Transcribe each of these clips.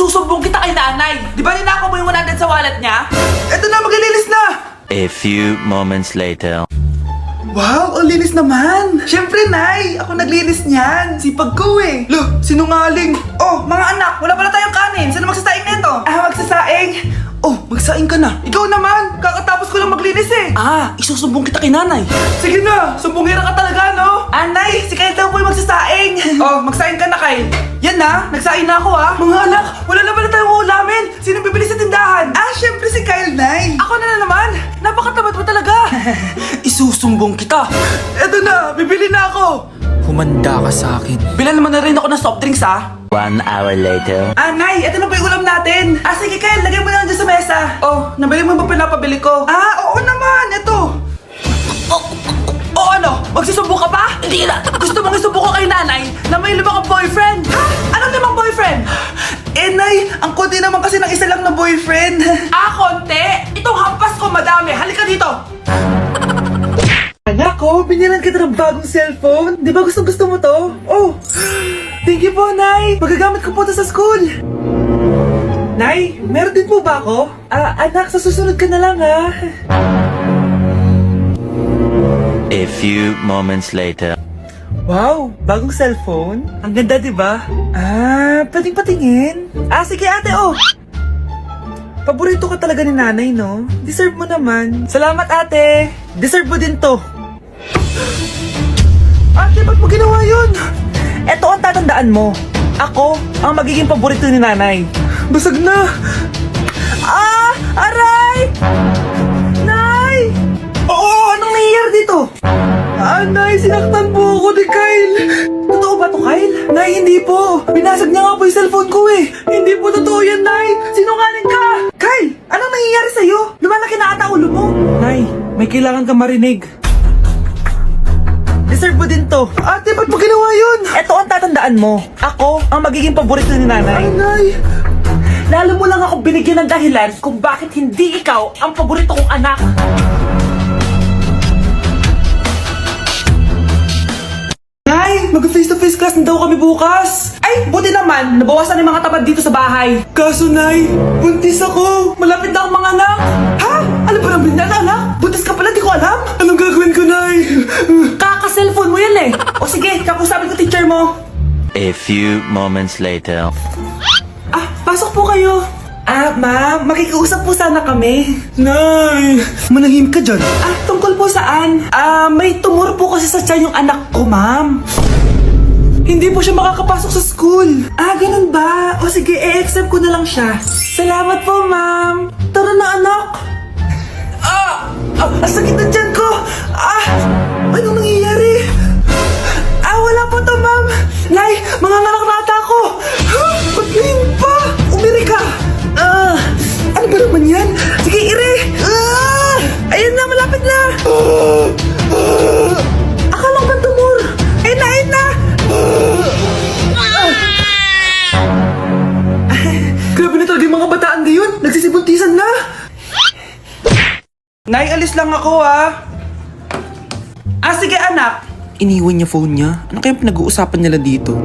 isusumbong kita kay nanay. Di ba ninakaw mo yung 100 sa wallet niya? Eto na, maglilinis na! A few moments later. Wow, ang linis naman! Siyempre, Nay! Ako naglinis niyan! Sipag ko eh! Loh, sinungaling! Oh, mga anak, wala pala tayong kanin! Sino magsasaing nito? Magsasaing? Oh, magsaing ka na! Ikaw naman! Kakatapos ko lang maglinis eh! Isusumbong kita kay nanay! Sige na! Sumbongera ka talaga, no? Nay! Si Kyle daw po yung magsasaing! Oh, magsaing ka na, Kyle! Yan na! Nagsaing na ako Mga anak, wala na pala tayong ulamin! Sino bibili sa tindahan? Siyempre si Kyle, Nay! Ako na naman! Napakatamad mo talaga! Isusumbong kita! Eto na! Bibili na ako! Humanda ka sa akin. Bilan naman na rin ako ng soft drinks, 1 hour later. Nay! Eto na po yung ulam natin! Sige, Kyle! Lagay mo na lang dyan sa mesa! Oh, nabili mo ba pinapabili ko? Oo naman! Eto! Ano? Magsusumbong ka pa? Hindi na! Gusto mong isumbong ko kay nanay na may 5 kang boyfriend? Anong 5 boyfriend? Nay! Ang konti naman kasi ng isa lang na boyfriend. Konti? Itong hampas ko madami. Halika dito! Anak ko, binilan kita ng bagong cellphone. Di ba gusto mo to? Oh! Thank you po, Nay! Magagamit ko po to sa school. Nay, meron din po ba ako? Anak, sa susunod ka na lang, ha? A few moments later. Wow, bagong cellphone? Ang ganda, di ba? Pwedeng patingin? Sige ate, oh! Paborito ka talaga ni nanay, no? Deserve mo naman. Salamat, ate! Deserve mo din to. Ate, ba't mo ginawa yun? Eto ang tatandaan mo. Ako ang magiging paborito ni nanay. Basag na! Aray! Nay! Anong nangyayari dito? Nay, sinaktan po ako ni Kyle. Totoo ba to, Kyle? Nay, hindi po. Binasag niya nga po yung cellphone ko eh. Hindi po totoo yan, Nay. Sinungaling ka. Kyle, anong nangyayari sa'yo? Lumalaki na ata ulo mo. Nay, may kailangan ka marinig. Deserve mo din to. Ate, ba't mo ginawa yun? Eto ang tatandaan mo. Ako ang magiging paborito ni nanay. Nay. Lalo mo lang ako binigyan ng dahilan kung bakit hindi ikaw ang paborito kong anak. Mag-face-to-face class na daw kami bukas. Buti naman, nabawasan yung mga tamad dito sa bahay. Kaso, Nay, buntis ako. Malapit na akong mga anak. Ano ba naman yan, anak? Buntis ka pala, di ko alam. Anong gagawin ko, Nay? Kaka-cellphone mo yan eh. O sige, kakusapin ko teacher mo. A few moments later. Pasok po kayo. Ma'am, makikiusap po sana kami. Nay, manahim ka dyan. Tungkol po saan? May tumor po kasi sa tiyan yung anak ko, ma'am. Hindi po siya makakapasok sa school. Ganun ba? O sige, i-accept ko na lang siya. Salamat po, ma'am. Tara na, anak. Ang sakit na tiyan ko. Anong nangyayari? Wala po to, ma'am. Nay, mga nanaknata ko. Ba't ngayon pa? Umiri ka. Ano ba naman yan? Sige, ire! Ayun na, malapit na! Akala ko ba tumor? Ayun na! Grabe na talaga yung mga bataan ngayon. Nagsisibuntisan na. Nay, alis lang ako sige anak. Iniwan niya phone niya. Ano kayang pinag-uusapan nila dito?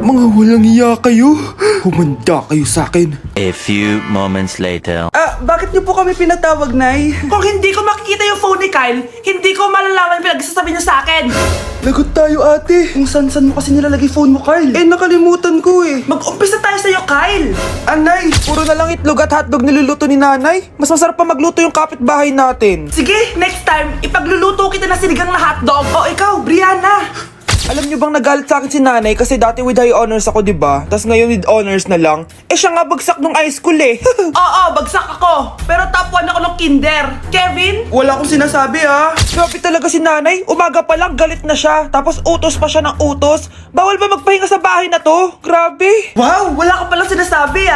Mga walang iya kayo. Humanda kayo sa akin. A few moments later. Bakit niyo po kami pinatawag, Nay? Kung hindi ko makikita yung phone ni Kyle, hindi ko malalaman pinagsasabi niya sa akin. Lagot tayo, ate. Kung san-san mo kasi nilalagay phone mo, Kyle? Nakalimutan ko eh. Mag-umpisa tayo sa'yo, Kyle. Nay, puro na lang itlog at hotdog niluluto ni nanay. Mas masarap pa magluto yung kapitbahay natin. Sige, next time, ipagluluto kita na sinigang na hotdog. Ikaw, Brianna. Alam niyo bang nagalit sa akin si nanay kasi dati with high honors ako, diba? Tapos ngayon with honors na lang. Siya nga bagsak nung high school eh. Oo, bagsak ako. Pero top 1 ako ng kinder. Kevin? Wala akong sinasabi Grabe talaga si nanay. Umaga pa lang galit na siya. Tapos utos pa siya ng utos. Bawal ba magpahinga sa bahay na to? Grabe. Wow, wala ka palang sinasabi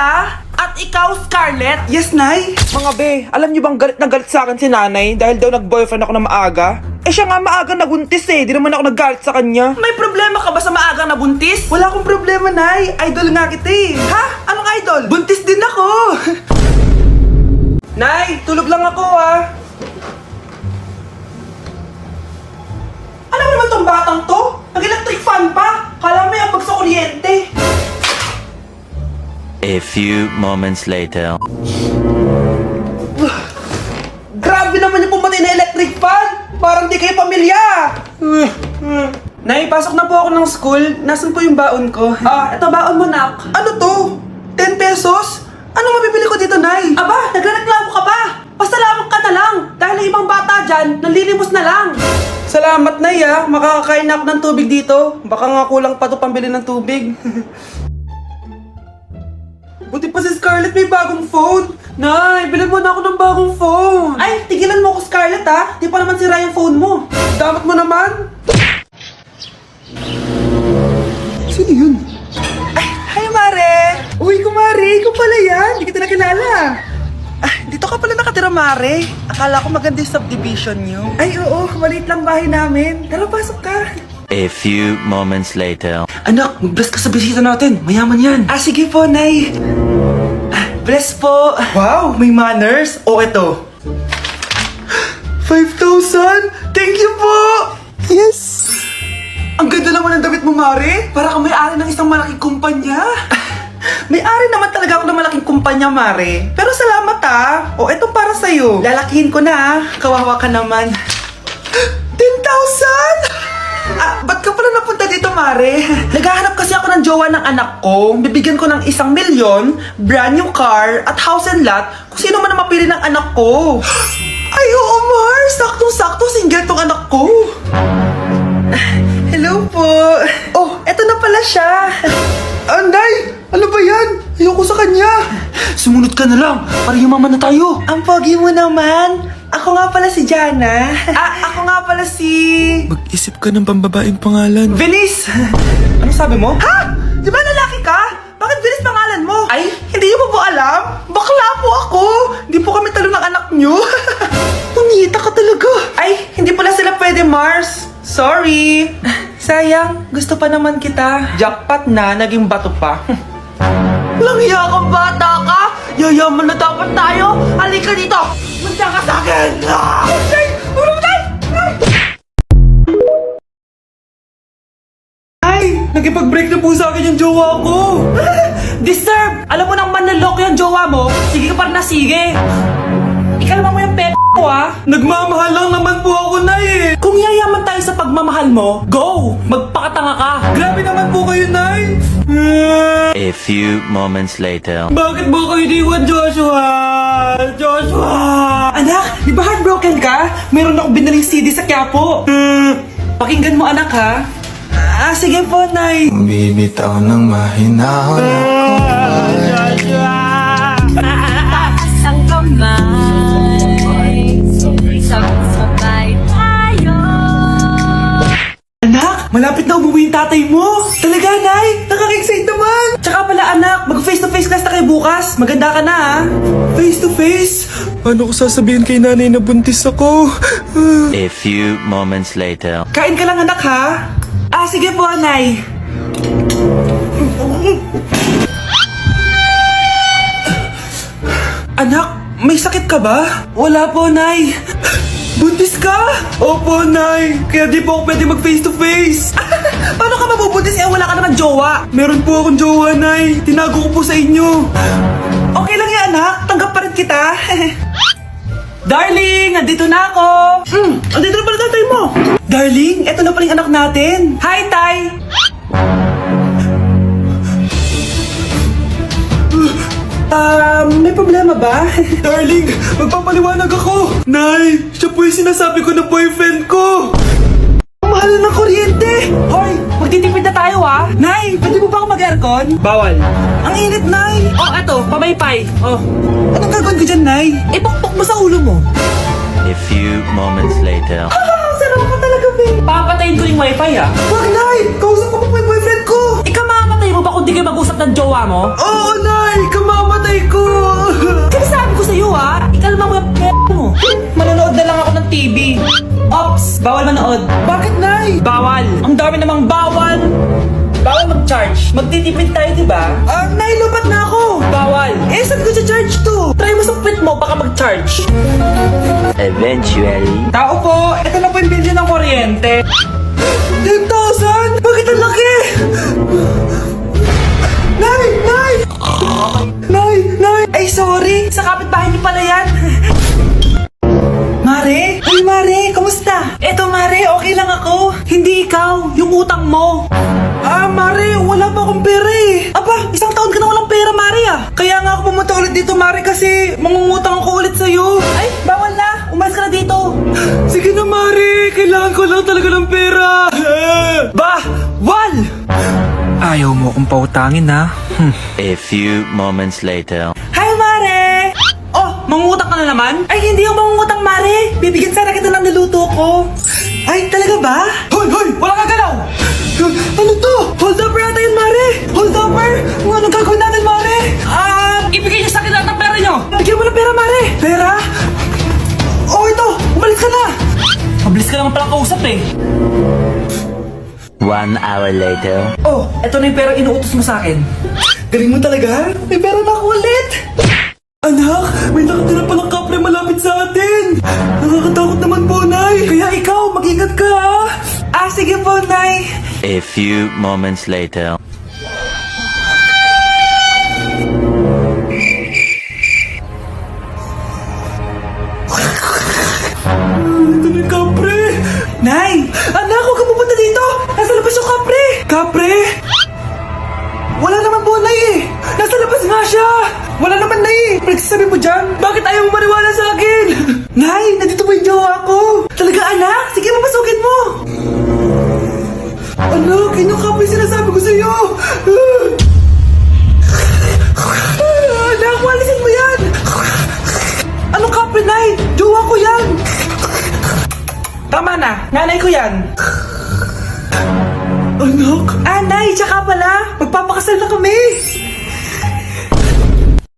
At ikaw, Scarlett? Yes, Nay? Mga be, alam niyo bang galit na galit sa akin si nanay dahil daw nag-boyfriend ako na maaga? Siya nga maaga nabuntis eh. Di naman ako naggalit sa kanya. May problema ka ba sa maaga nabuntis? Wala akong problema, Nay. Idol nga kita eh. Anong idol? Buntis din ako. Nay, tulog lang ako Ano naman tong batang to? Nag-electric fan pa. Kala mo yung pag sa kuryente. A A few moments later. Grabe naman yung pumatay na electric fan! Parang di kayo pamilya! Nay, pasok na po ako ng school. Nasaan po yung baon ko? Eto baon mo, nak. Ano to? 10 pesos? Anong mabibili ko dito, Nay? Aba, nagreklamo ka pa! Pasalamat ka na lang! Dahil ang ibang bata dyan, nanlilimos na lang! Salamat, Nay, ah. Makakakain na ako ng tubig dito. Baka nga kulang pa to pambili ng tubig. Buti pa si Scarlett may bagong phone. Nay, bilhin mo na ako ng bagong phone. Ay, tigilan mo ako, Scarlett, ha? Di pa naman sira yung phone mo. Dapat mo naman. Sino yun? Ay, hi, Mare. Uy, kumare, ikaw pala yan. Hindi kita nakilala. Dito ka pala nakatira, Mare. Akala ko maganda yung subdivision nyo. Ay, oo. Maliit lang bahay namin. Tara, pasok ka. A few moments later. Anak, mag-bless ka sa bisita natin. Mayaman yan. Sige po, Nay. Bless po. Wow, may manners. O, eto. 5,000? Thank you po! Yes! Ang ganda naman ng damit mo, Mare. Para kang may-ari ng isang malaking kumpanya. May-ari naman talaga ako ng malaking kumpanya, Mare. Pero salamat, O, eto para sa'yo. Lalakihin ko na, Kawawa ka naman. 10,000? Ba't ka pala napunta dito, Mare? Naghahanap kasi ako ng jowa ng anak ko. Bibigyan ko ng 1,000,000, brand new car, at house and lot kung sino man ang mapili ng anak ko. Ay, oo, Mar! Saktong-sakto, single tong anak ko. Hello po. Oh, eto na pala siya. Nay! Ano ba yan? Ayoko sa kanya. Sumunod ka na lang, para yumaman na tayo. Ang pogi mo naman. Ako nga pala si Jana. Ako nga pala si... Mag-isip ka ng pambabaeng pangalan. Venice! Ano sabi mo? Ha? Di ba lalaki ka? Bakit Venice pangalan mo? Ay, hindi niyo po alam? Bakla po ako! Hindi po kami talo ng anak niyo. Punyita ka talaga. Ay, hindi pala sila pwede, Mars. Sorry. Sayang, gusto pa naman kita. Jackpot na, naging bato pa. Langya kang bata ka! Yayaman na dapat tayo! Halika dito! Munta ka sa akin! Ay! Urumay! Ay! Nakipag-break na po sa akin yung jowa ko! Disturb! Alam mo nang manlalok yung jowa mo, sige ka pa rin na sige! Ikalma mo yung ko, Nagmamahal lang naman po ako, Nay, eh! Kung yayaman tayo sa pagmamahal mo, go! Magpakatanga ka! Grabe naman po kayo, Nay! A few moments later. Bakit mo kayo iniwan, Joshua? Joshua! Anak, di ba heartbroken ka? Meron akong binaling CD sa Quiapo. Pakinggan mo, anak, ha? Sige po, Nay. Bibitaw ng mahinahon ako. Taas ang kamay, sabay tayo. Anak, malapit na umuwi yung tatay mo. Talaga, Nay? Nakaka-excite naman. Tsaka pala, anak, mag-face-to-face class na kayo bukas. Maganda ka na, ha? Face-to-face? Paano ko sasabihin kay nanay na buntis ako? A few moments later. Kain ka lang, anak, ha? Sige po, Nay. Anak, may sakit ka ba? Wala po, Nay. Buntis ka? Opo, Nay. Kaya di po ako pwede mag-face-to-face. Paano ka mabubuntis wala ka naman jowa? Meron po akong jowa, Nay. Tinago ko po sa inyo. Okay lang yan, anak. Tanggap pa rin kita. Darling, nandito na ako. Andito na pala tatay mo. Darling, eto na pala yung anak natin. Hi, Tay. May problema ba? Darling, magpapaliwanag ako. Nay, siya po yung sinasabi ko na boyfriend ko. Ang mahal na ng kuryente. Hoy, magtitipid na tayo, Nay, pwede mo ba ako mag-aircon? Bawal. Ang init, Nay. Eto, pamaypay. Anong gagawin ko dyan, Nay? Ipukpok mo sa ulo mo. A few moments later. Sarap ka talaga, babe. Papatayin ko yung wifi, Wag, Nay! Kausap ko pa yung boyfriend ko! Ikamatay mo ba kung di kayo mag-usap ng jowa mo? Oo, Nay! Kamamatay ko! Sinasabi ko sa'yo, Ikalma mo yung mo. Manonood na lang ako ng TV. Ops! Bawal manood. Bakit, Nay? Bawal. Ang dami namang bawal. Bawal mag-charge. Magtitipid tayo, di ba? Nay, lupat na ako. Bawal. Saan ko charge to? Try mo sa puwit mo, baka mag-charge. Eventually. Tao po, ito na po yung bilyo ng kuryente. 10,000? Bakit ang laki? Nay! Nay! Ay, sorry. Sa kapitbahay niyo pala yan. Mare? Ay, Mare, kamusta? Eto, Mare, okay lang ako. Hindi ikaw, yung utang mo. Ah, Mare, wala pa akong pera eh. Aba, isang taon ka na walang pera, Mare ah. Kaya nga ako pumunta ulit dito, Mare, kasi mangungutang ako ulit sa'yo. Ay, bawal na. Umalis ka na dito. Sige na, Mare. Kailangan ko lang talaga ng pera. Bawal! Ayaw mo akong pautangin ha? A few moments later. Hi, Mare! Oh, mangungutang ka na naman? Ay, hindi ako mangungutang, Mare. Bibigyan sana kita ng niluto ko. Ay, talaga ba? Hoy, hoy! Wala ka galaw! Ano to? Hold upper yata yun, Mare! Hold upper? Anong gagawin natin, Mare? Ibigay niyo sa akin lahat ng pera niyo! Bigyan mo ng pera, Mare! Pera? Oh, ito! Umalis ka na! Mabilis ka naman palang kausap eh. 1 hour later. Oh, eto na yung pera inuutos mo sa akin. Galing mo talaga? May pera na ako ulit! Anak, may nakatira palang kapre malapit sa atin! Nakakatakot naman po, Nay! Kaya ikaw, mag-ingat ka ha! Ah, sige po, Nay! A few moments later. Ito na yung kapre! Nay! Anak, huwag ka pupunta dito! Nasa labas yung kapre! Kapre? Wala naman po, Nay eh! Nasa labas nga siya! Wala naman, Nay eh! Pinagsasabi mo dyan? Bakit ayaw mo maniwala sa akin? Nay, nandito po yung jowa ko! Talaga, anak? Sige, papasukin mo! Anak, yun yung kapre sinasabi ko sa'yo! Anak, walisin mo yan! Anong kapre, Nay? Jowa ko yan! Tama na, nanay ko yan. Anak? Nay, tsaka pala, magpapakasal na kami.